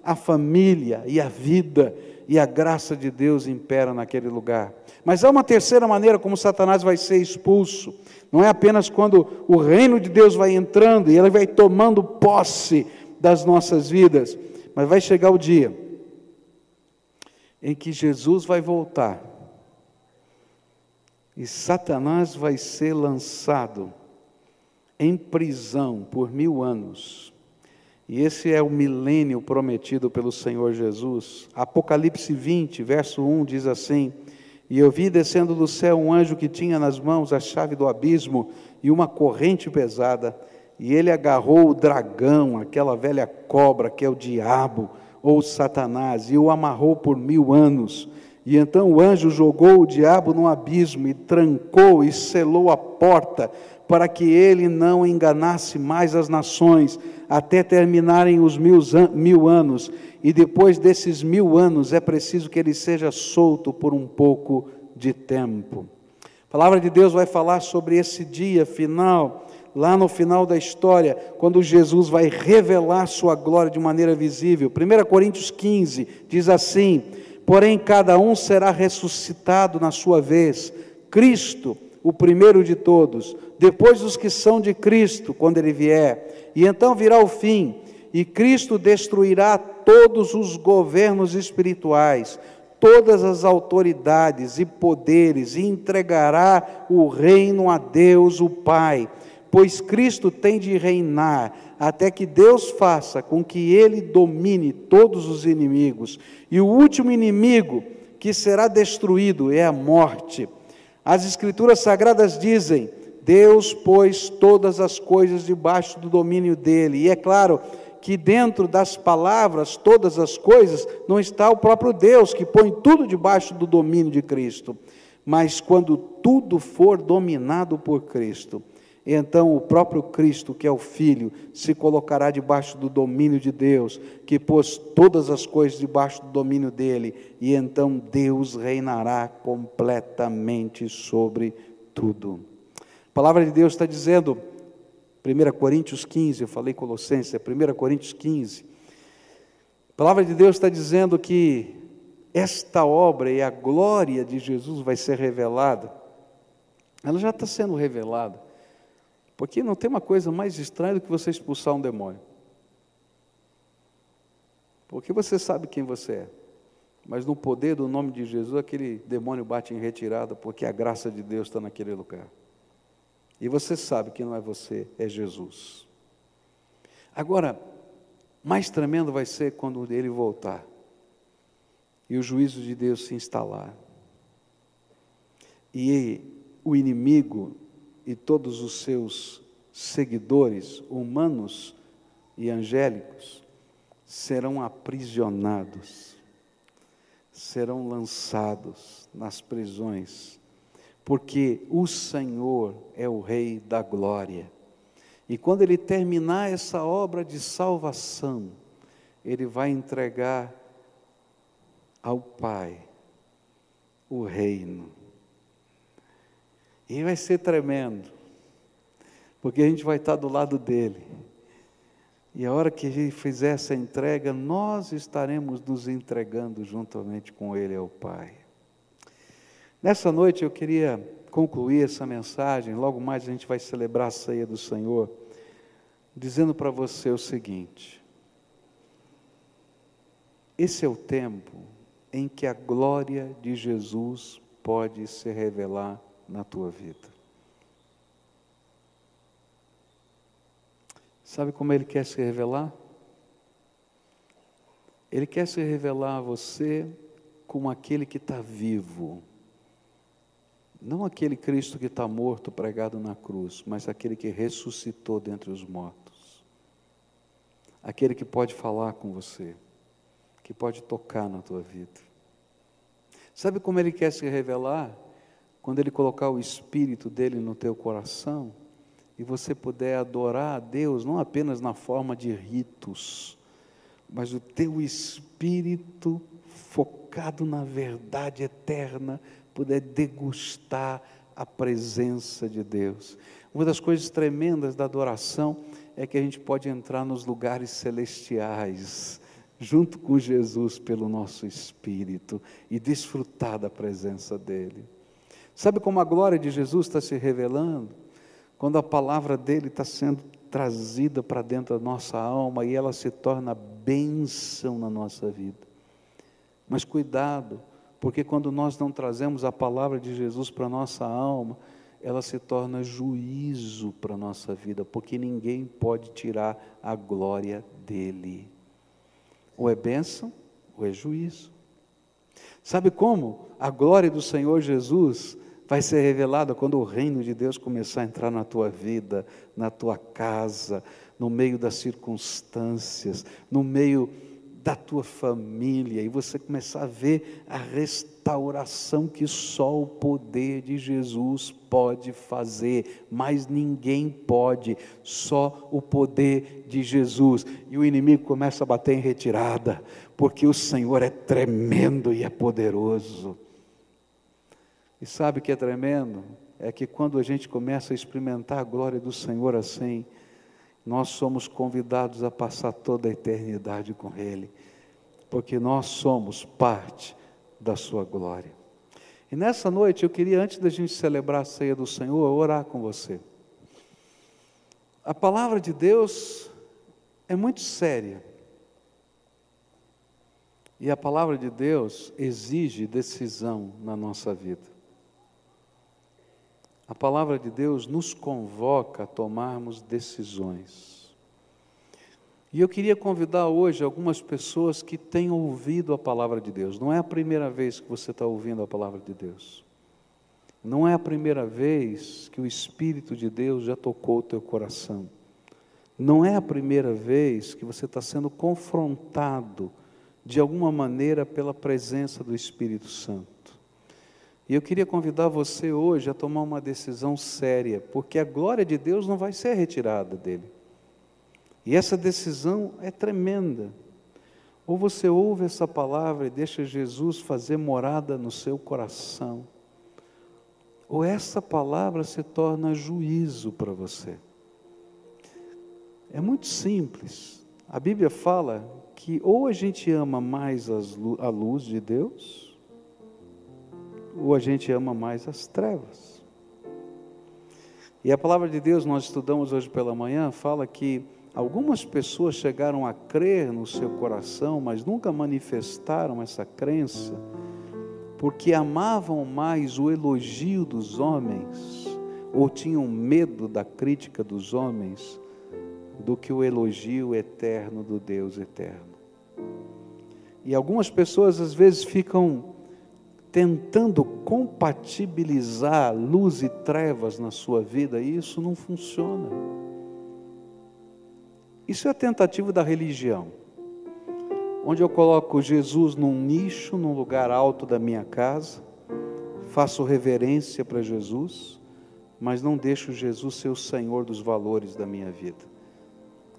a família e a vida, e a graça de Deus impera naquele lugar. Mas há uma terceira maneira como Satanás vai ser expulso. Não é apenas quando o reino de Deus vai entrando e ele vai tomando posse das nossas vidas, mas vai chegar o dia em que Jesus vai voltar e Satanás vai ser lançado em prisão por 1000 anos. E esse é o milênio prometido pelo Senhor Jesus. Apocalipse 20, verso 1 diz assim: e eu vi descendo do céu um anjo que tinha nas mãos a chave do abismo e uma corrente pesada, e ele agarrou o dragão, aquela velha cobra que é o diabo, ou Satanás, e o amarrou por 1000 anos. E então o anjo jogou o diabo no abismo, e trancou e selou a porta, para que ele não enganasse mais as nações, até terminarem os 1000 anos. E depois desses 1000 anos, é preciso que ele seja solto por um pouco de tempo. A palavra de Deus vai falar sobre esse dia final, lá no final da história, quando Jesus vai revelar sua glória de maneira visível. 1 Coríntios 15 diz assim: porém cada um será ressuscitado na sua vez, Cristo o primeiro de todos, depois os que são de Cristo, quando ele vier, e então virá o fim, e Cristo destruirá todos os governos espirituais, todas as autoridades e poderes, e entregará o reino a Deus o Pai, pois Cristo tem de reinar, até que Deus faça com que ele domine todos os inimigos, e o último inimigo que será destruído é a morte. As Escrituras Sagradas dizem: Deus pôs todas as coisas debaixo do domínio dele, e é claro que dentro das palavras, todas as coisas, não está o próprio Deus, que põe tudo debaixo do domínio de Cristo, mas quando tudo for dominado por Cristo, então o próprio Cristo, que é o Filho, se colocará debaixo do domínio de Deus, que pôs todas as coisas debaixo do domínio dele, e então Deus reinará completamente sobre tudo. A palavra de Deus está dizendo, 1 Coríntios 15, eu falei Colossenses, é 1 Coríntios 15, a palavra de Deus está dizendo que esta obra e a glória de Jesus vai ser revelada. Ela já está sendo revelada. Porque não tem uma coisa mais estranha do que você expulsar um demônio. Porque você sabe quem você é. Mas no poder do nome de Jesus, aquele demônio bate em retirada, porque a graça de Deus está naquele lugar. E você sabe que não é você, é Jesus. Agora, mais tremendo vai ser quando ele voltar. E o juízo de Deus se instalar. E o inimigo e todos os seus seguidores, humanos e angélicos, serão aprisionados, serão lançados nas prisões, porque o Senhor é o Rei da glória. E quando ele terminar essa obra de salvação, ele vai entregar ao Pai o reino. E vai ser tremendo, porque a gente vai estar do lado dele. E a hora que a gente fizer essa entrega, nós estaremos nos entregando juntamente com ele ao Pai. Nessa noite eu queria concluir essa mensagem, logo mais a gente vai celebrar a ceia do Senhor, dizendo para você o seguinte: esse é o tempo em que a glória de Jesus pode se revelar na tua vida. Sabe como ele quer se revelar? Ele quer se revelar a você como aquele que está vivo. Não aquele Cristo que está morto, pregado na cruz, mas aquele que ressuscitou dentre os mortos. Aquele que pode falar com você, que pode tocar na tua vida. Sabe como ele quer se revelar? Quando ele colocar o Espírito dele no teu coração, e você puder adorar a Deus, não apenas na forma de ritos, mas o teu espírito focado na verdade eterna, puder degustar a presença de Deus. Uma das coisas tremendas da adoração é que a gente pode entrar nos lugares celestiais, junto com Jesus pelo nosso espírito, e desfrutar da presença dele. Sabe como a glória de Jesus está se revelando? Quando a palavra dele está sendo trazida para dentro da nossa alma e ela se torna bênção na nossa vida. Mas cuidado, porque quando nós não trazemos a palavra de Jesus para a nossa alma, ela se torna juízo para a nossa vida, porque ninguém pode tirar a glória dele. Ou é bênção, ou é juízo. Sabe como? A glória do Senhor Jesus vai ser revelada quando o reino de Deus começar a entrar na tua vida, na tua casa, no meio das circunstâncias, no meio da tua família, e você começar a ver a restauração que só o poder de Jesus pode fazer, mas ninguém pode, só o poder de Jesus. E o inimigo começa a bater em retirada, porque o Senhor é tremendo e é poderoso. E sabe o que é tremendo? É que quando a gente começa a experimentar a glória do Senhor assim, nós somos convidados a passar toda a eternidade com Ele, porque nós somos parte da sua glória. E nessa noite eu queria, antes da gente celebrar a ceia do Senhor, orar com você. A palavra de Deus é muito séria, e a palavra de Deus exige decisão na nossa vida. A palavra de Deus nos convoca a tomarmos decisões. E eu queria convidar hoje algumas pessoas que têm ouvido a palavra de Deus. Não é a primeira vez que você está ouvindo a palavra de Deus. Não é a primeira vez que o Espírito de Deus já tocou o teu coração. Não é a primeira vez que você está sendo confrontado de alguma maneira pela presença do Espírito Santo. E eu queria convidar você hoje a tomar uma decisão séria, porque a glória de Deus não vai ser retirada dele. E essa decisão é tremenda. Ou você ouve essa palavra e deixa Jesus fazer morada no seu coração, ou essa palavra se torna juízo para você. É muito simples. A Bíblia fala que ou a gente ama mais a luz de Deus, ou a gente ama mais as trevas. E a palavra de Deus, nós estudamos hoje pela manhã, fala que algumas pessoas chegaram a crer no seu coração, mas nunca manifestaram essa crença, porque amavam mais o elogio dos homens, ou tinham medo da crítica dos homens, do que o elogio eterno do Deus eterno. E algumas pessoas às vezes ficam tentando compatibilizar luz e trevas na sua vida, e isso não funciona. Isso é a tentativa da religião, onde eu coloco Jesus num nicho, num lugar alto da minha casa, faço reverência para Jesus, mas não deixo Jesus ser o Senhor dos valores da minha vida.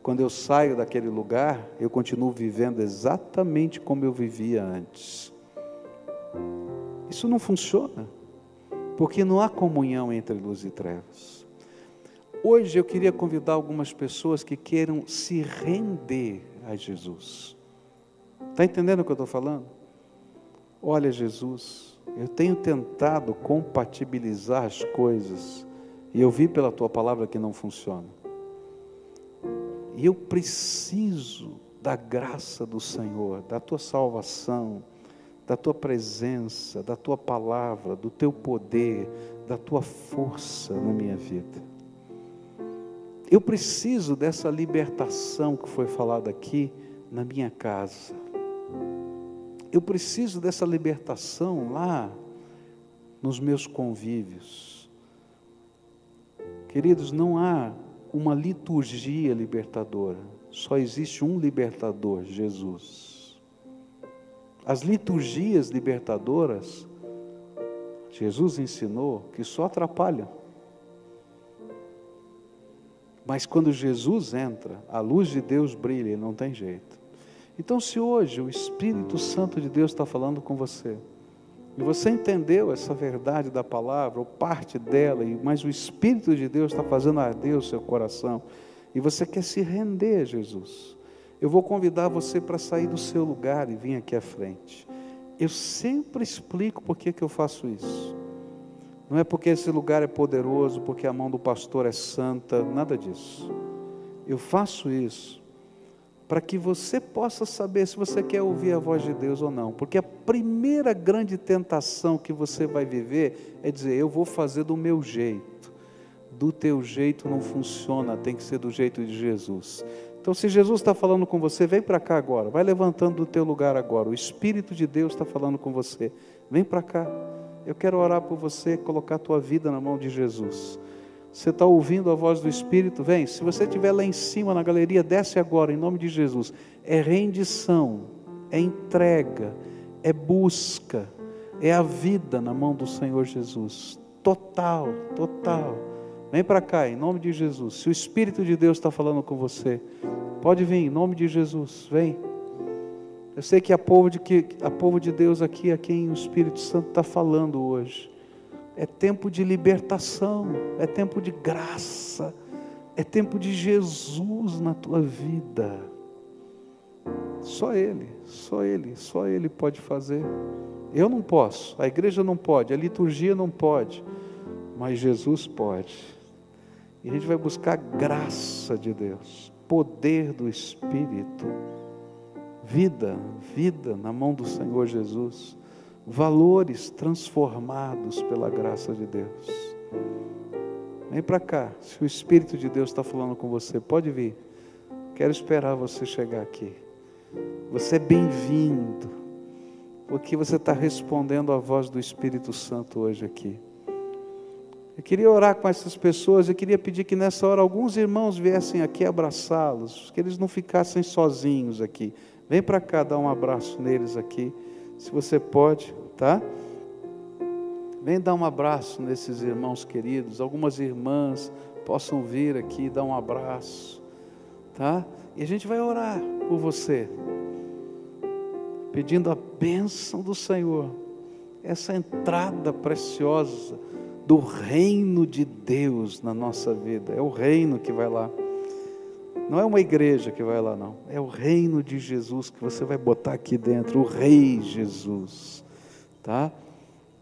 Quando eu saio daquele lugar, eu continuo vivendo exatamente como eu vivia antes. Isso não funciona, porque não há comunhão entre luz e trevas. Hoje eu queria convidar algumas pessoas que queiram se render a Jesus. Está entendendo o que eu estou falando? Olha, Jesus, eu tenho tentado compatibilizar as coisas, e eu vi pela tua palavra que não funciona. E eu preciso da graça do Senhor, da tua salvação, da tua presença, da tua palavra, do teu poder, da tua força na minha vida. Eu preciso dessa libertação que foi falada aqui na minha casa. Eu preciso dessa libertação lá nos meus convívios. Queridos, não há uma liturgia libertadora, só existe um libertador, Jesus. As liturgias libertadoras, Jesus ensinou que só atrapalham. Mas quando Jesus entra, a luz de Deus brilha, e não tem jeito. Então, se hoje o Espírito Santo de Deus está falando com você, e você entendeu essa verdade da palavra, ou parte dela, mas o Espírito de Deus está fazendo arder o seu coração, e você quer se render a Jesus, eu vou convidar você para sair do seu lugar e vir aqui à frente. Eu sempre explico por que eu faço isso. Não é porque esse lugar é poderoso, porque a mão do pastor é santa, nada disso. Eu faço isso para que você possa saber se você quer ouvir a voz de Deus ou não. Porque a primeira grande tentação que você vai viver é dizer, eu vou fazer do meu jeito. Do teu jeito não funciona, tem que ser do jeito de Jesus. Então, se Jesus está falando com você, vem para cá agora, vai levantando do teu lugar agora, o Espírito de Deus está falando com você, vem para cá, eu quero orar por você, colocar a tua vida na mão de Jesus, Você está ouvindo a voz do Espírito? Vem. Se você estiver lá em cima na galeria, desce agora, em nome de Jesus. É rendição, é entrega, é busca, é a vida na mão do Senhor Jesus. Total, total. Vem para cá, em nome de Jesus. Se o Espírito de Deus está falando com você, pode vir, em nome de Jesus. Vem. Eu sei que a povo de Deus aqui, a quem o Espírito Santo está falando hoje. É tempo de libertação, é tempo de graça, é tempo de Jesus na tua vida. Só Ele pode fazer. Eu não posso, a igreja não pode, a liturgia não pode, mas Jesus pode. E a gente vai buscar a graça de Deus, poder do Espírito, vida na mão do Senhor Jesus. Valores transformados pela graça de Deus. Vem para cá, se o Espírito de Deus está falando com você, pode vir. Quero esperar você chegar aqui. Você é bem-vindo, porque você está respondendo à voz do Espírito Santo hoje aqui. Eu queria orar com essas pessoas, eu queria pedir que nessa hora alguns irmãos viessem aqui abraçá-los, que eles não ficassem sozinhos aqui. Vem para cá dar um abraço neles aqui. Se você pode, tá? Vem dar um abraço nesses irmãos queridos. Algumas irmãs possam vir aqui dar um abraço, tá? E a gente vai orar por você, pedindo a bênção do Senhor, essa entrada preciosa do reino de Deus na nossa vida. É o reino que vai lá. Não é uma igreja que vai lá, não. É o reino de Jesus que você vai botar aqui dentro. O Rei Jesus. Tá?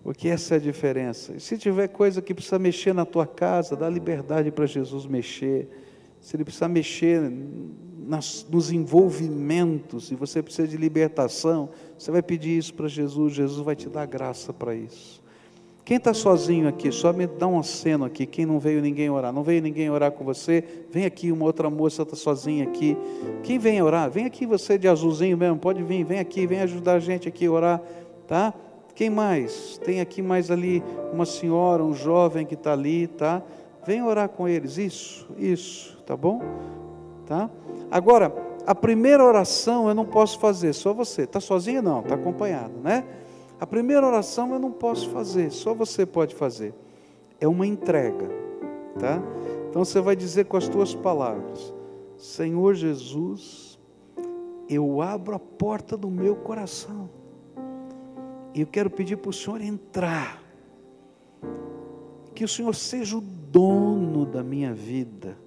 Porque essa é a diferença. E se tiver coisa que precisa mexer na tua casa, dá liberdade para Jesus mexer. Se Ele precisar mexer nos envolvimentos, e você precisa de libertação, você vai pedir isso para Jesus. Jesus vai te dar graça para isso. Quem está sozinho aqui, só me dá um aceno aqui. Quem não veio ninguém orar, não veio ninguém orar com você, vem aqui, uma outra moça está sozinha aqui. Quem vem orar, vem aqui você de azulzinho mesmo, pode vir, vem aqui, vem ajudar a gente aqui a orar, tá? Quem mais? Tem aqui mais ali uma senhora, um jovem que está ali, tá? Vem orar com eles, isso, tá bom? Tá? Agora, a primeira oração eu não posso fazer, só você. Está sozinho? Não, está acompanhado, né? A primeira oração eu não posso fazer, só você pode fazer. É uma entrega, tá? Então você vai dizer com as tuas palavras: Senhor Jesus, eu abro a porta do meu coração, e eu quero pedir para o Senhor entrar, que o Senhor seja o dono da minha vida,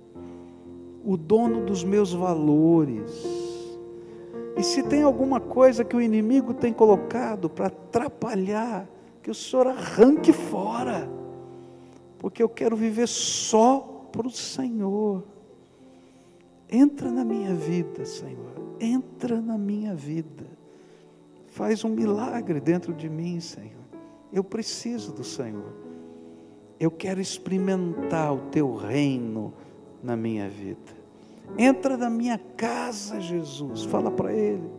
o dono dos meus valores. E se tem alguma coisa que o inimigo tem colocado para atrapalhar, que o Senhor arranque fora, porque eu quero viver só para o Senhor. Entra na minha vida, Senhor, entra na minha vida, faz um milagre dentro de mim, Senhor. Eu preciso do Senhor, eu quero experimentar o Teu reino na minha vida. Entra na minha casa, Jesus, fala para Ele,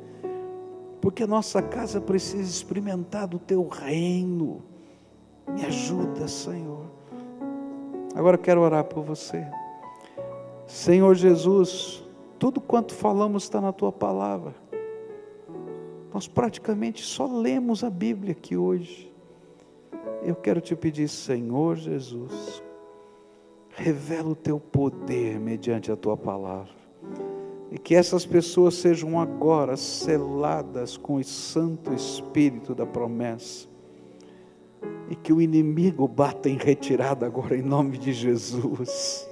porque a nossa casa precisa experimentar do Teu reino. Me ajuda, Senhor. Agora eu quero orar por você. Senhor Jesus, tudo quanto falamos está na Tua palavra. Nós praticamente só lemos a Bíblia aqui hoje. Eu quero te pedir, Senhor Jesus, revela o Teu poder mediante a Tua palavra, e que essas pessoas sejam agora seladas com o Santo Espírito da promessa, e que o inimigo bata em retirada agora em nome de Jesus,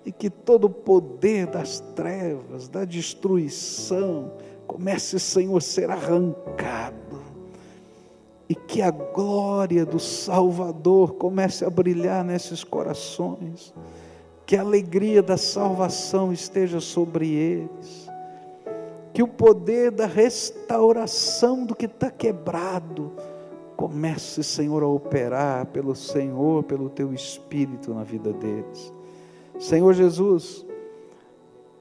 e que todo o poder das trevas, da destruição, comece, Senhor, a ser arrancado, e que a glória do Salvador comece a brilhar nesses corações, que a alegria da salvação esteja sobre eles, que o poder da restauração do que está quebrado comece, Senhor, a operar pelo Senhor, pelo Teu Espírito na vida deles. Senhor Jesus,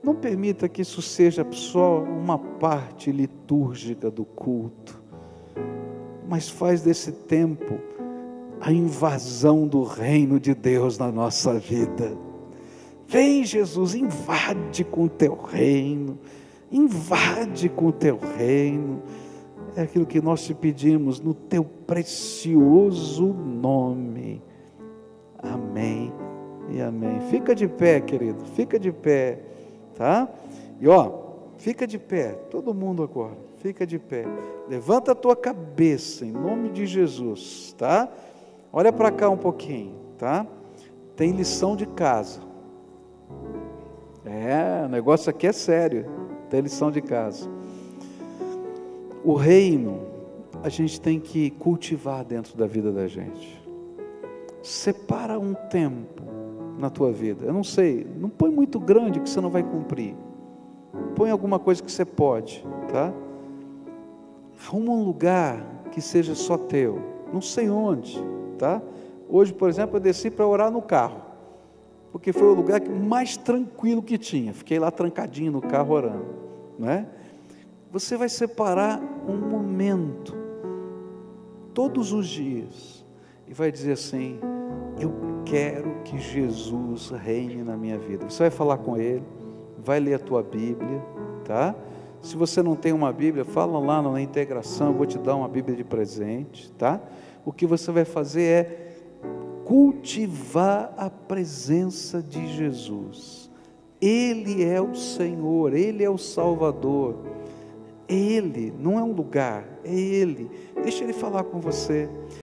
não permita que isso seja só uma parte litúrgica do culto, mas faz desse tempo a invasão do reino de Deus na nossa vida. Vem, Jesus, invade com o teu reino, invade com o teu reino. É aquilo que nós te pedimos no teu precioso nome. Amém e amém. Fica de pé, querido, fica de pé, tá? E fica de pé, todo mundo agora, fica de pé. Levanta a tua cabeça em nome de Jesus, tá? Olha para cá um pouquinho, tá? Tem lição de casa. O negócio aqui é sério. Tem lição de casa. O reino, a gente tem que cultivar dentro da vida da gente. Separa um tempo na tua vida. Eu não sei, não põe muito grande que você não vai cumprir. Põe alguma coisa que você pode, tá? Arruma um lugar que seja só teu. Não sei onde, tá? Hoje, por exemplo, eu desci para orar no carro, porque foi o lugar mais tranquilo que tinha. Fiquei lá trancadinho no carro orando, né? Você vai separar um momento, todos os dias, e vai dizer assim: eu quero que Jesus reine na minha vida. Você vai falar com Ele, vai ler a tua Bíblia, tá? Se você não tem uma Bíblia, fala lá na integração, eu vou te dar uma Bíblia de presente, tá? O que você vai fazer é cultivar a presença de Jesus. Ele é o Senhor, Ele é o Salvador. Ele, não é um lugar, é Ele. Deixa Ele falar com você.